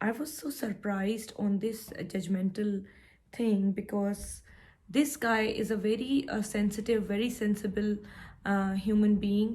I was so surprised on this judgmental thing because this guy is a very sensitive, very sensible human being.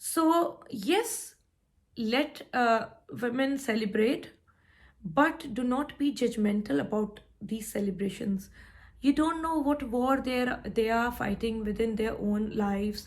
So yes, let women celebrate, but do not be judgmental about these celebrations. You don't know what war they are fighting within their own lives.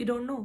You don't know.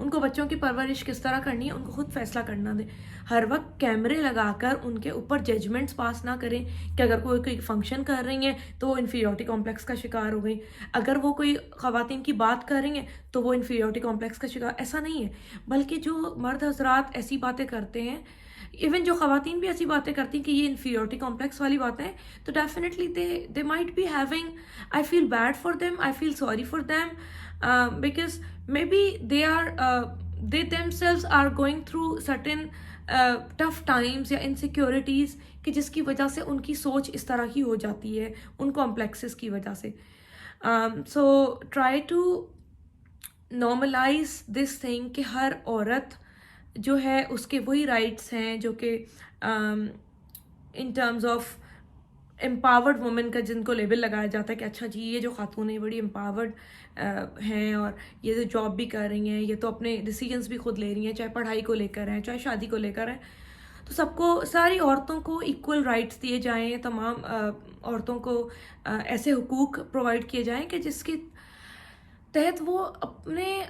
ان کو بچوں کی پرورش کس طرح کرنی ہے ان کو خود فیصلہ کرنا دیں. ہر وقت کیمرے لگا کر ان کے اوپر ججمنٹس پاس نہ کریں کہ اگر کوئی فنکشن کر رہی ہیں تو وہ انفیریورٹی کمپلیکس کا شکار ہو گئی, اگر وہ کوئی خواتین کی بات کر رہی ہیں تو وہ انفیریورٹی کمپلیکس کا شکار. ایسا نہیں ہے, بلکہ جو مرد حضرات ایسی باتیں کرتے ہیں, ایون جو خواتین بھی ایسی باتیں کرتی ہیں کہ یہ انفیریورٹی کمپلیکس والی باتیں ہیں, تو definitely they might be having, I feel bad for them, I feel sorry for them, because maybe they themselves are going through certain tough times یا انسیکیورٹیز کہ جس کی وجہ سے ان کی سوچ اس طرح کی ہو جاتی ہے ان کمپلیکسز کی وجہ سے. So try to normalise this thing کہ ہر عورت جو ہے اس کے وہی رائٹس ہیں جو کہ in terms of empowered women کا جن کو لیبل لگایا جاتا ہے کہ اچھا جی یہ جو خاتون ہیں بڑی امپاورڈ ہیں اور یہ جو جاب بھی کر رہی ہیں, یہ تو اپنے ڈیسیجنس بھی خود لے رہی ہیں, چاہے پڑھائی کو لے کر ہیں چاہے شادی کو لے کر ہیں. تو سب کو, ساری عورتوں کو ایکول رائٹس دیے جائیں, تمام عورتوں کو ایسے حقوق پرووائڈ کیے جائیں کہ جس کے تحت وہ اپنے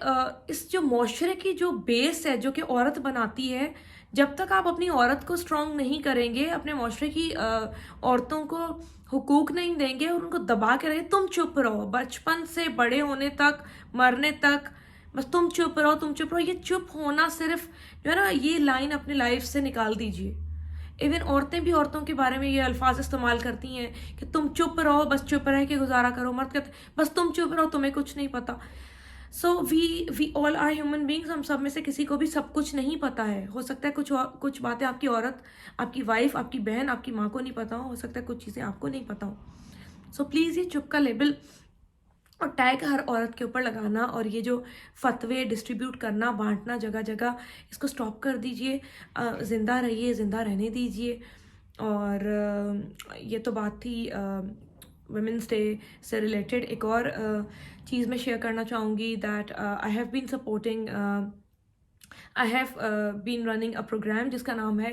اس جو معاشرے کی جو بیس ہے جو کہ عورت بناتی ہے, جب تک آپ اپنی عورت کو اسٹرانگ نہیں کریں گے, اپنے معاشرے کی عورتوں کو حقوق نہیں دیں گے اور ان کو دبا کے رہیں, تم چپ رہو بچپن سے بڑے ہونے تک, مرنے تک, بس تم چپ رہو تم چپ رہو. یہ چپ ہونا صرف جو ہے نا, یہ لائن اپنے لائف سے نکال دیجیے. ایون عورتیں بھی عورتوں کے بارے میں یہ الفاظ استعمال کرتی ہیں کہ تم چپ رہو, بس چپ رہ کے گزارا کرو. مرد کہتے بس تم چپ رہو, تمہیں کچھ نہیں پتا. سو وی آل آر ہیومن بینگس, ہم سب میں سے کسی کو بھی سب کچھ نہیں پتا ہے. ہو سکتا ہے کچھ باتیں آپ کی عورت, آپ کی وائف, آپ کی بہن, آپ کی ماں کو نہیں پتا ہو سکتا ہے کچھ چیزیں آپ کو نہیں پتا ہو. سو پلیز یہ چپ کا لیبل اور ٹیگ ہر عورت کے اوپر لگانا اور یہ جو فتوے ڈسٹریبیوٹ کرنا, بانٹنا جگہ جگہ, اس کو اسٹاپ کر دیجئے. زندہ رہیے, زندہ رہنے دیجئے. اور یہ تو بات تھی ویمنس ڈے سے ریلیٹڈ. ایک اور چیز میں شیئر کرنا چاہوں گی that I have been supporting, I have been running a programme جس کا نام ہے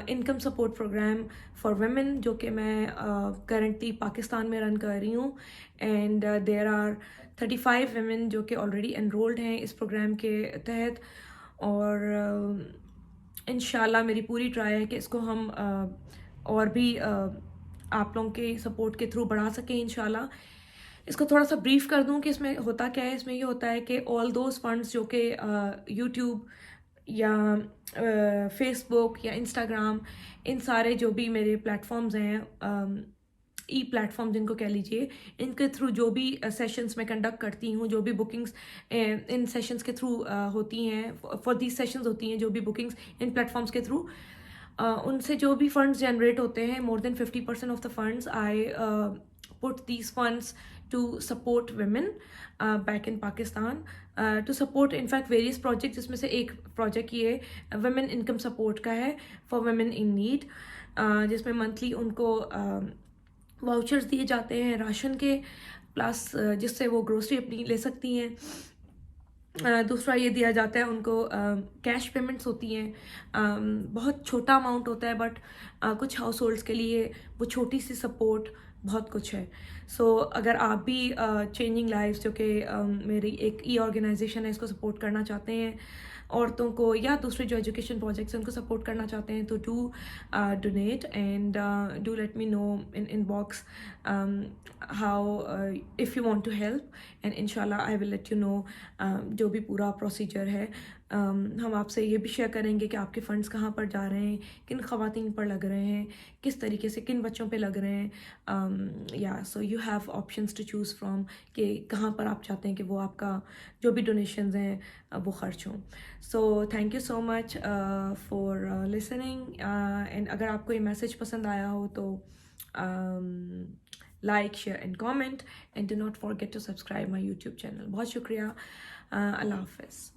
income support programme for women, جو کہ میں کرنٹلی پاکستان میں رن کر رہی ہوں. اینڈ دیر آر 35 ویمن جو کہ آلریڈی انرولڈ ہیں اس پروگرام کے تحت. اور انشاءاللہ میری پوری ٹرائی ہے کہ اس کو ہم اور بھی آپ لوگوں کے سپورٹ کے تھرو بڑھا سکیں انشاءاللہ. اس کو تھوڑا سا بریف کر دوں کہ اس میں ہوتا کیا ہے. اس میں یہ ہوتا ہے کہ آل دوز فنڈس جو کہ یوٹیوب یا فیس بک یا انسٹاگرام, ان سارے جو بھی میرے پلیٹفارمز ہیں, ای پلیٹفارم جن کو کہہ لیجیے, ان کے تھرو جو بھی سیشنز میں کنڈکٹ کرتی ہوں, جو بھی بکنگز ان سیشنز کے تھرو ہوتی ہیں, فار دیز سیشنز ہوتی ہیں جو بھی بکنگز ان پلیٹفارمز کے تھرو, ان سے جو بھی فنڈز جنریٹ ہوتے ہیں, مور دین 50% of the funds I put these funds to support women back in Pakistan, to support in fact various projects, جس میں سے ایک پروجیکٹ یہ women income support کا ہے for women in need, جس میں منتھلی ان کو واؤچرز دیے جاتے ہیں راشن کے, پلس جس سے وہ گروسری اپنی لے سکتی ہیں. دوسرا یہ دیا جاتا ہے ان کو کیش پیمنٹس ہوتی ہیں, بہت چھوٹا اماؤنٹ ہوتا ہے بٹ کچھ ہاؤس ہولڈس کے لیے وہ چھوٹی سی سپورٹ بہت کچھ ہے. سو اگر آپ بھی چینجنگ لائفز جو کہ میری ایک ای آرگنائزیشن ہے اس کو سپورٹ کرنا چاہتے ہیں, عورتوں کو یا دوسرے جو ایجوکیشن پروجیکٹس ہیں ان کو سپورٹ کرنا چاہتے ہیں, تو do donate and do let me know inbox how if you want to help, and ان شاء اللہ آئی ول لیٹ یو نو جو بھی پورا پروسیجر ہے. ہم آپ سے یہ بھی شیئر کریں گے کہ آپ کے فنڈس کہاں پر جا رہے ہیں, کن خواتین پر لگ رہے ہیں, کس طریقے سے کن بچوں پہ لگ رہے ہیں. یا so you have options to choose from کہ کہاں پر آپ چاہتے ہیں کہ وہ آپ کا جو بھی ڈونیشنز ہیں وہ خرچ ہوں. So thank you so much for listening, and اگر آپ کو یہ میسیج پسند آیا ہو تو like, share and comment, and do not forget to subscribe my YouTube channel. بہت شکریہ, اللہ حافظ.